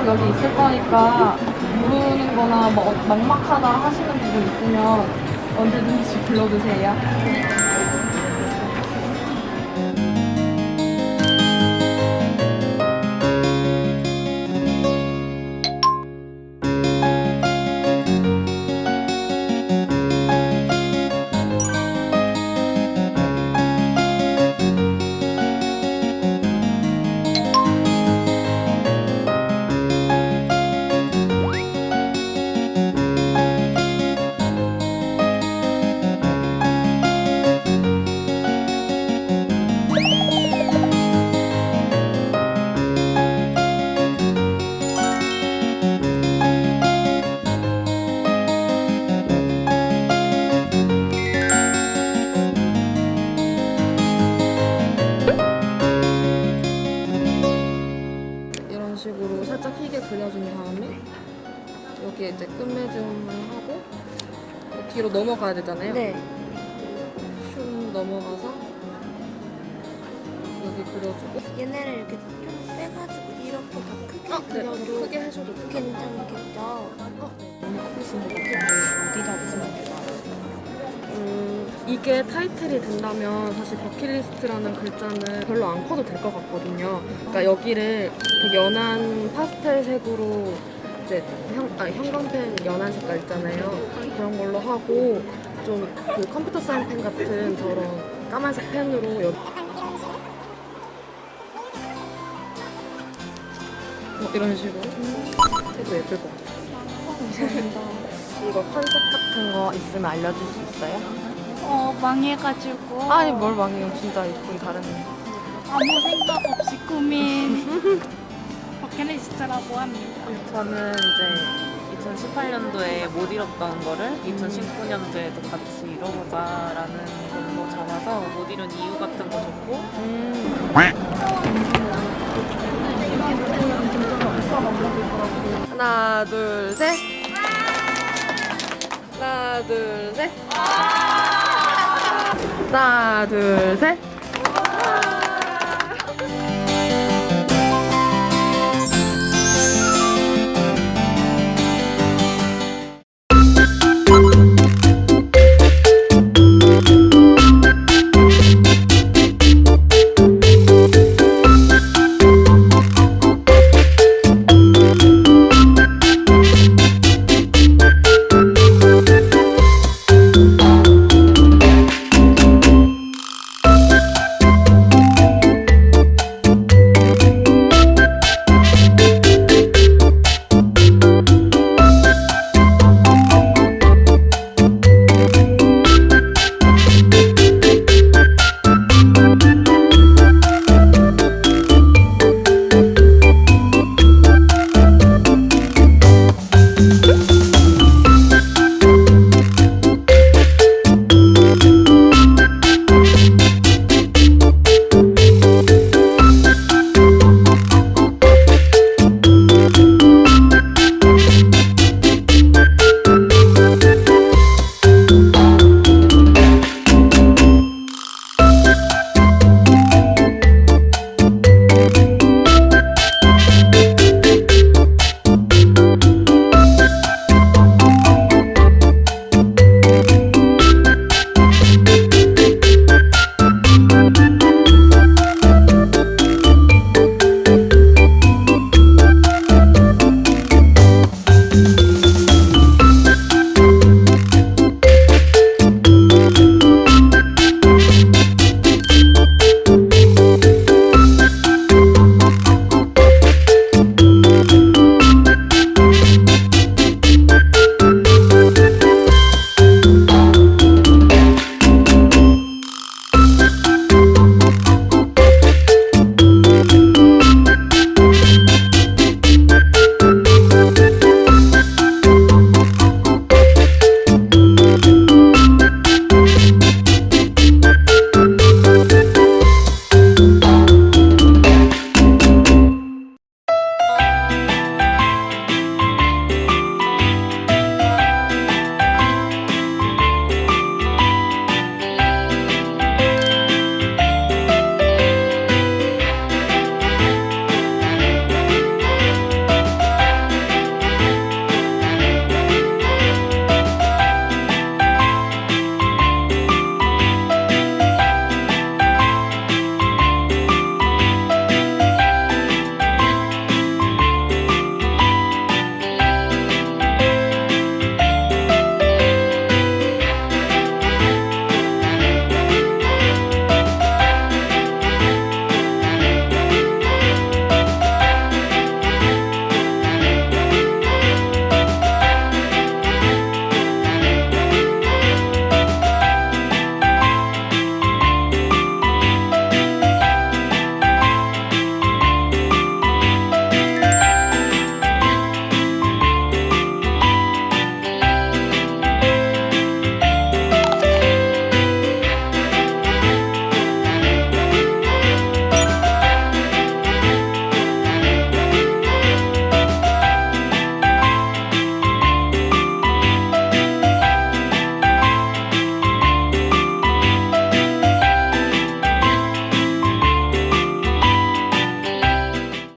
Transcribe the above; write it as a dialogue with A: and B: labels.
A: 계속 여기 있을 거니까 모르는 거나 뭐 막막하다 하시는 부분 있으면 언제든지 불러주세요. 식으로 살짝 희게 그려준 다음에 여기에 이제 끝맺음을 하고 뒤로 넘어가야 되잖아요.
B: 네.
A: 슝 넘어가서 여기 그려주고
B: 얘네를 이렇게 좀 빼가지고 이렇게 더 크게
A: 네,
B: 그려도
A: 크게 해줘도
B: 괜찮겠죠?
A: 너무 크게 쓴 것 같은데
B: 어디 잡으시면 돼요?
A: 이게 타이틀이 된다면 사실 버킷리스트라는 글자는 별로 안 커도 될 것 같거든요. 그러니까 여기를 되게 연한 파스텔색으로 이제 형광펜 연한 색깔 있잖아요. 그런 걸로 하고 좀 그 컴퓨터 사인펜 같은 저런 까만색 펜으로 여기 이런 식으로 해도 예쁠 것 같아요.
B: 감사합니다.
A: 이거 컨셉 같은 거 있으면 알려줄 수 있어요?
B: 망해가지고
A: 아니 뭘 망해요. 진짜 예쁘게 잘했네.
B: 아무 생각 없이 꾸민 버킷리스트라고 합니다.
C: 저는 이제 2018년도에 못 이뤘던 거를 2019년도에도 같이 이뤄보자라는 걸로 잡아서 못 이룬 이유 같은 거 적고
A: 하나 둘 셋. 하나 둘 셋. 하나 둘 셋.